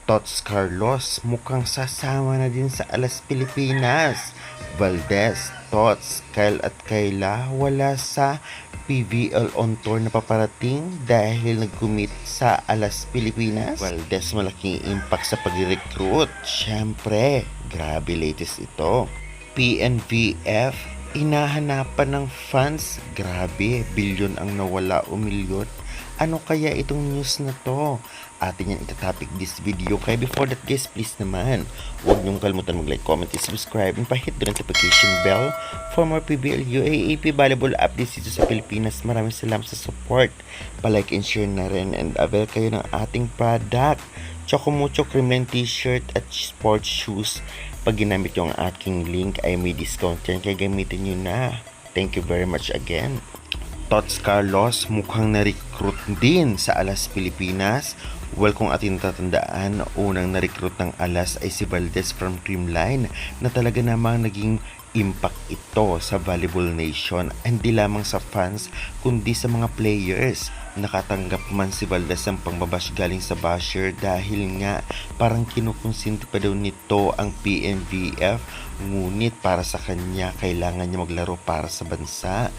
Tots Carlos mukhang sasama na din sa Alas Pilipinas. Valdez, Tots, Kyle at Kayla wala sa PVL on tour na paparating dahil nag-commit sa Alas Pilipinas. Valdez malaking impact sa pag-recruit. Syempre, grabe latest ito. PNVF, inahanapan ng fans. Grabe, bilyon ang nawala o milyon. Ano kaya itong news na to? Atin yan itatopic this video. Kaya before that guys, please naman, huwag niyong kalimutan mag-like, comment, and subscribe, and pa-hit the notification bell for more PBL UAAP volleyball updates dito sa Pilipinas. Maraming salamat sa support. Pa-like and share na rin, and avail kayo ng ating product. Chocomucho Creamline t-shirt at sports shoes. Pag ginamit yung aking link ay may discount yan, kaya gamitin nyo na. Thank you very much again. Tots Carlos mukhang na-recruit din sa Alas Pilipinas. Well, kung atin tatandaan, unang na-recruit ng Alas ay si Valdez from Creamline na talaga namang naging impact ito sa Volleyball Nation. Hindi lamang sa fans, kundi sa mga players. Nakatanggap man si Valdez ng pangbabash galing sa basher dahil nga parang kinukonsinti pa daw nito ang PNVF, ngunit para sa kanya kailangan niya maglaro para sa bansa.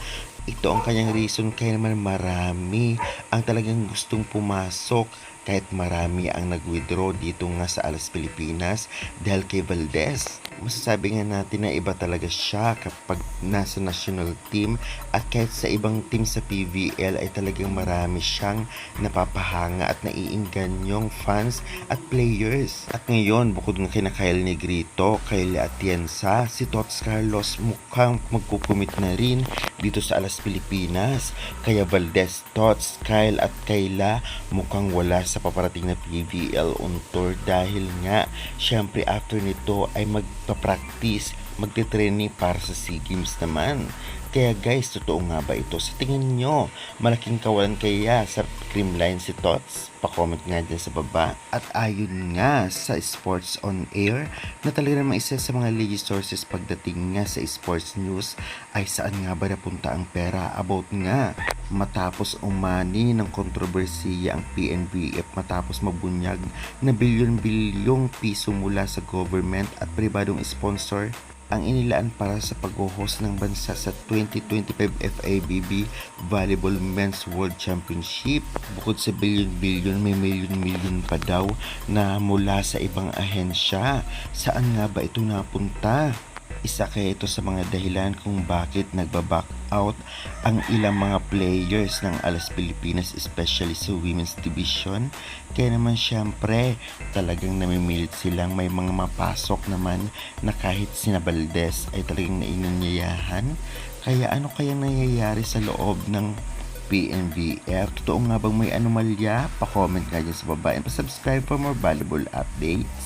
Ito ang kanyang reason kaya naman marami ang talagang gustong pumasok kahit marami ang nag-withdraw dito nga sa Alas Pilipinas dahil kay Valdez. Masasabi nga natin na iba talaga siya kapag nasa national team at kahit sa ibang team sa PVL ay talagang marami siyang napapahanga at naiingganyong fans at players. At ngayon, bukod nga kina Kyle Negrito, Kyle Atienza, si Tots Carlos mukhang magkukumit na rin dito sa Alas Pilipinas. Kaya Valdez, Tots, Kyle at Kayla mukhang wala sa paparating na PVL on tour dahil nga syempre after nito ay magpa-practice, magte-training para sa SEA Games naman. Kaya guys, totoo nga ba ito? Sa tingin nyo, malaking kawalan kaya sa Creamline si Tots? Pa-comment nga dyan sa baba. At ayon nga sa Sports on Air, na talaga namang isa sa mga lead sources pagdating nga sa sports news, ay saan nga ba napunta ang pera? About nga, matapos umani ng kontrobersiya ang PNBF matapos mabunyag na bilyon-bilyong piso mula sa government at pribadong sponsor ang inilaan para sa pag-host ng bansa sa 2025 FIVB Volleyball Men's World Championship. Bukod sa bilyon-bilyon, may milyon-milyon pa daw na mula sa ibang ahensya. Saan nga ba ito napunta? Isa kaya ito sa mga dahilan kung bakit nagbaback out ang ilang mga players ng Alas Pilipinas, especially sa women's division. Kaya naman syempre talagang namimilit silang may mga mapasok naman na kahit sina Valdez ay talagang nainanyayahan. Kaya ano kayang nangyayari sa loob ng PNVF? Totoo nga bang may anomalya? Pa-comment nga dyan sa baba and pa-subscribe for more valuable updates.